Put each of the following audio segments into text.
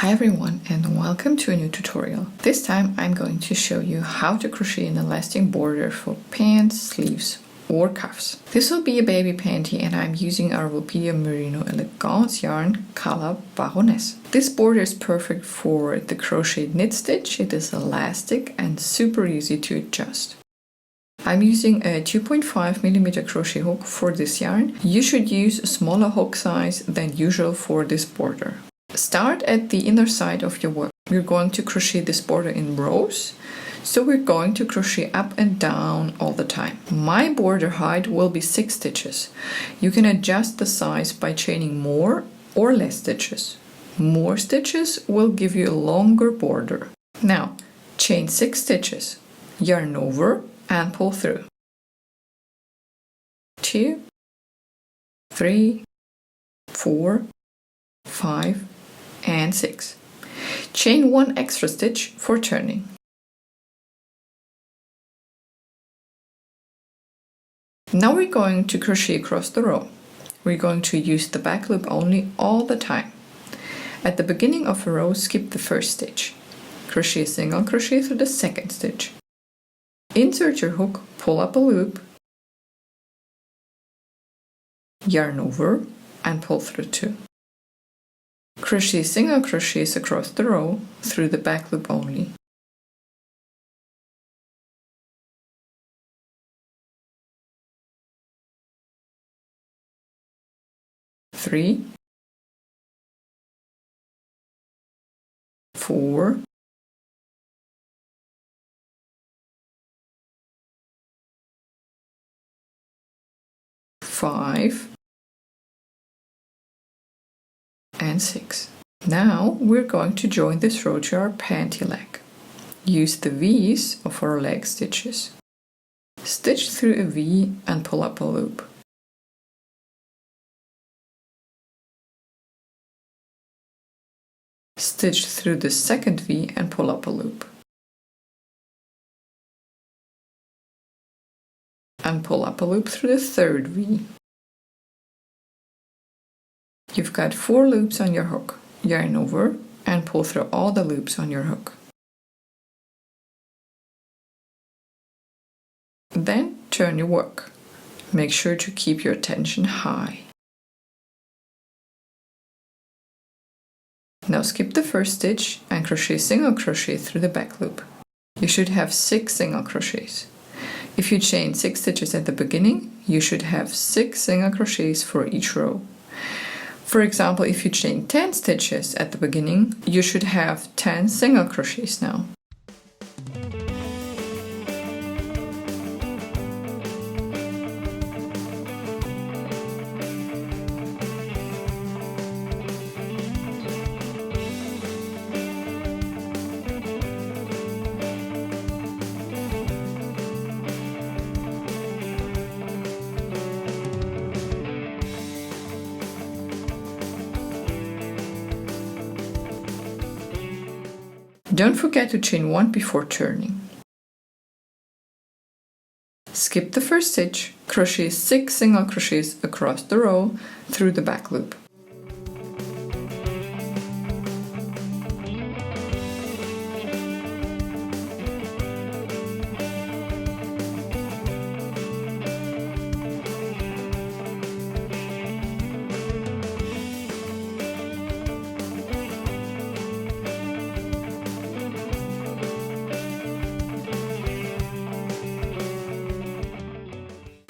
Hi everyone and welcome to a new tutorial. This time I'm going to show you how to crochet an elastic border for pants, sleeves or cuffs. This will be a baby panty and I'm using our Woolpedia Merino Elegance yarn color Baroness. This border is perfect for the crochet knit stitch. It is elastic and super easy to adjust. I'm using a 2.5mm crochet hook for this yarn. You should use a smaller hook size than usual for this border. Start at the inner side of your work. We're going to crochet this border in rows, so we're going to crochet up and down all the time. My border height will be 6 stitches. You can adjust the size by chaining more or less stitches. More stitches will give you a longer border. Now, chain 6 stitches, yarn over and pull through. 2, 3, 4, 5, and 6. Chain 1 extra stitch for turning. Now we're going to crochet across the row. We're going to use the back loop only all the time. At the beginning of a row, skip the first stitch. Crochet single crochet through the second stitch. Insert your hook, pull up a loop, yarn over and pull through 2. Crochet single crochets across the row through the back loop only. Three, 4, 5, and 6. Now we're going to join this row to our panty leg. Use the V's of our leg stitches. Stitch through a V and pull up a loop. Stitch through the second V and pull up a loop. And pull up a loop through the third V. You've got 4 loops on your hook. Yarn over and pull through all the loops on your hook. Then turn your work. Make sure to keep your tension high. Now skip the first stitch and crochet single crochet through the back loop. You should have 6 single crochets. If you chain 6 stitches at the beginning, you should have 6 single crochets for each row. For example, if you chain 10 stitches at the beginning, you should have 10 single crochets now. Don't forget to chain 1 before turning. Skip the first stitch, crochet 6 single crochets across the row through the back loop.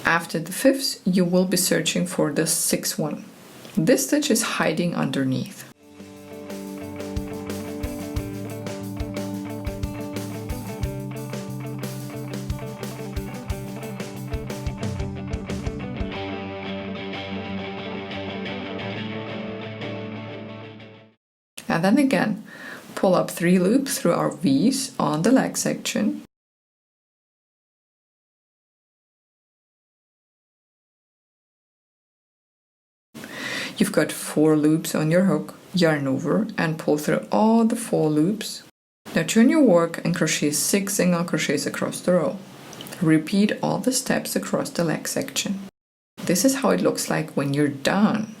After the 5th, you will be searching for the 6th one. This stitch is hiding underneath. And then again, pull up 3 loops through our V's on the leg section. You've got 4 loops on your hook, yarn over and pull through all the 4 loops. Now turn your work and crochet 6 single crochets across the row. Repeat all the steps across the leg section. This is how it looks like when you're done.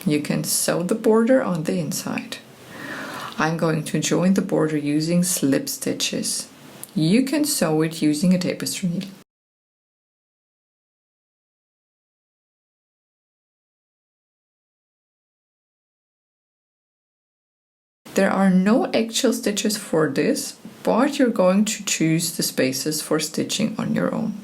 You can sew the border on the inside. I'm going to join the border using slip stitches. You can sew it using a tapestry needle. There are no eggshell stitches for this, but you're going to choose the spaces for stitching on your own.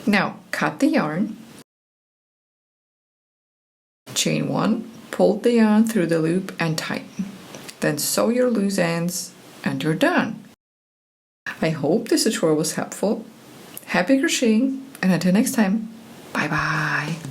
Now cut the yarn, chain 1, pull the yarn through the loop and tighten. Then sew your loose ends and you're done. I hope this tutorial was helpful. Happy crocheting, and until next time, bye bye!